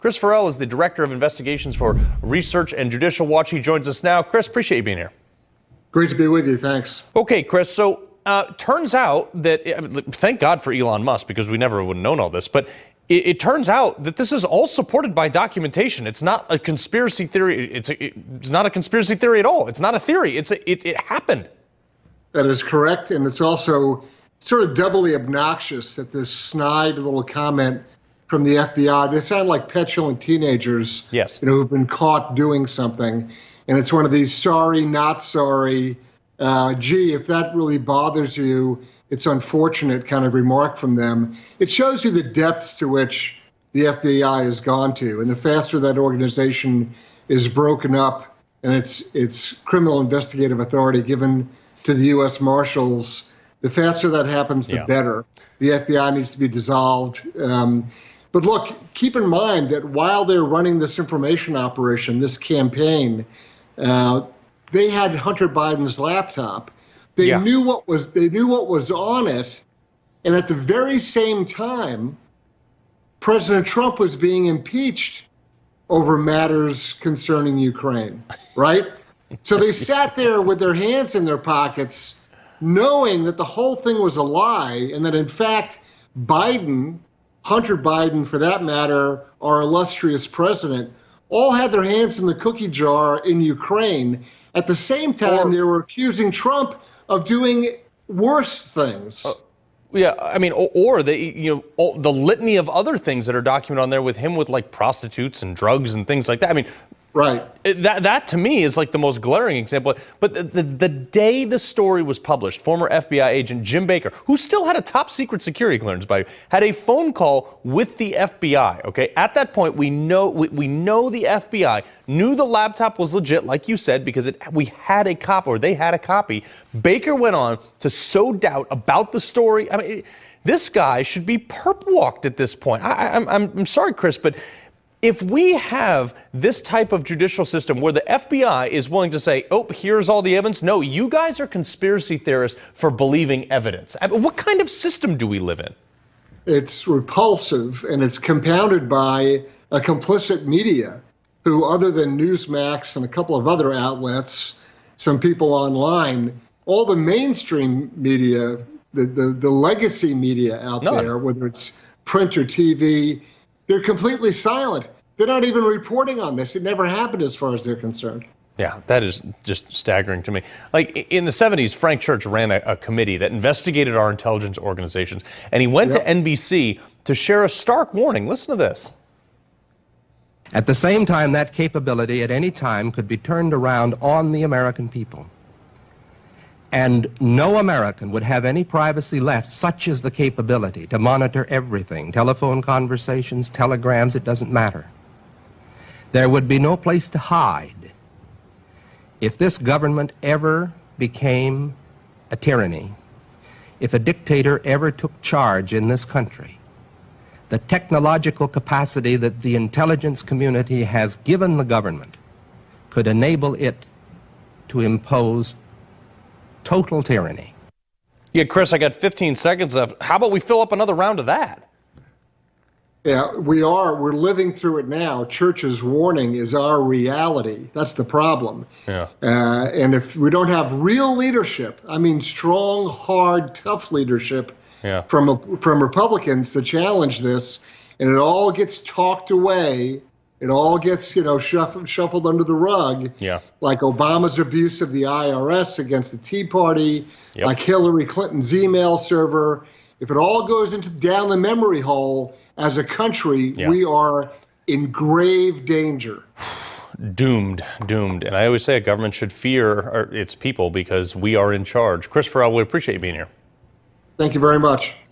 Chris FARRELL is the Director of Investigations for Research and Judicial Watch. He joins us now. Chris, appreciate you being here. Great to be with you. Thanks. Okay, Chris. So turns out that, thank God for Elon Musk, because we never would have known all this, but it turns out that this is all supported by documentation. It's not a conspiracy theory. It's not a conspiracy theory at all. It's not a theory. It happened. That is correct. And it's also sort of doubly obnoxious that this snide little comment from the FBI, they sound like petulant teenagers, yes, who've been caught doing something. And it's one of these sorry, not sorry, gee, if that really bothers you, it's unfortunate kind of remark from them. It shows you the depths to which the FBI has gone to. And the faster that organization is broken up and its criminal investigative authority given to the U.S. Marshals, the faster that happens, the better. The FBI needs to be dissolved. But look, keep in mind that while they're running this information operation, this campaign, they had Hunter Biden's laptop. They knew what was on it, and at the very same time, President Trump was being impeached over matters concerning Ukraine, right? So they sat there with their hands in their pockets, knowing that the whole thing was a lie, and that in fact, Biden, Hunter Biden for that matter, our illustrious president, all had their hands in the cookie jar in Ukraine. At the same time, they were accusing Trump of doing worse things. Yeah, I mean, or the the litany of other things that are documented on there with him with like prostitutes and drugs and things like that. I mean, right. That to me is like the most glaring example. But the day the story was published, former FBI agent Jim Baker, who still had a top secret security clearance, had a phone call with the FBI. Okay, at that point we know the FBI knew the laptop was legit, like you said, because we had a copy, or they had a copy. Baker went on to sow doubt about the story. I mean, this guy should be perp walked at this point. I'm sorry, Chris, but if we have this type of judicial system where the FBI is willing to say, oh, here's all the evidence. No, you guys are conspiracy theorists for believing evidence. I mean, what kind of system do we live in? It's repulsive, and it's compounded by a complicit media who, other than Newsmax and a couple of other outlets, some people online, all the mainstream media, the legacy media out there, whether it's print or TV, they're completely silent. They're not even reporting on this. It never happened as far as they're concerned. Yeah, that is just staggering to me. Like in the 70s, Frank Church ran a committee that investigated our intelligence organizations, and he went to NBC to share a stark warning. Listen to this. At the same time, that capability at any time could be turned around on the American people. And no American would have any privacy left, such is the capability to monitor everything, telephone conversations, telegrams, it doesn't matter. There would be no place to hide. If this government ever became a tyranny, if a dictator ever took charge in this country, the technological capacity that the intelligence community has given the government could enable it to impose total tyranny. Yeah, Chris, I got 15 seconds left. How about we fill up another round of that? Yeah, we are. We're living through it now. Church's warning is our reality. That's the problem. Yeah. And if we don't have real leadership, I mean strong, hard, tough leadership from Republicans to challenge this, and it all gets talked away, it all gets, shuffled under the rug, like Obama's abuse of the IRS against the Tea Party, like Hillary Clinton's email server. If it all goes down the memory hole, as a country, we are in grave danger. Doomed. And I always say a government should fear its people because we are in charge. Chris FARRELL, we appreciate you being here. Thank you very much.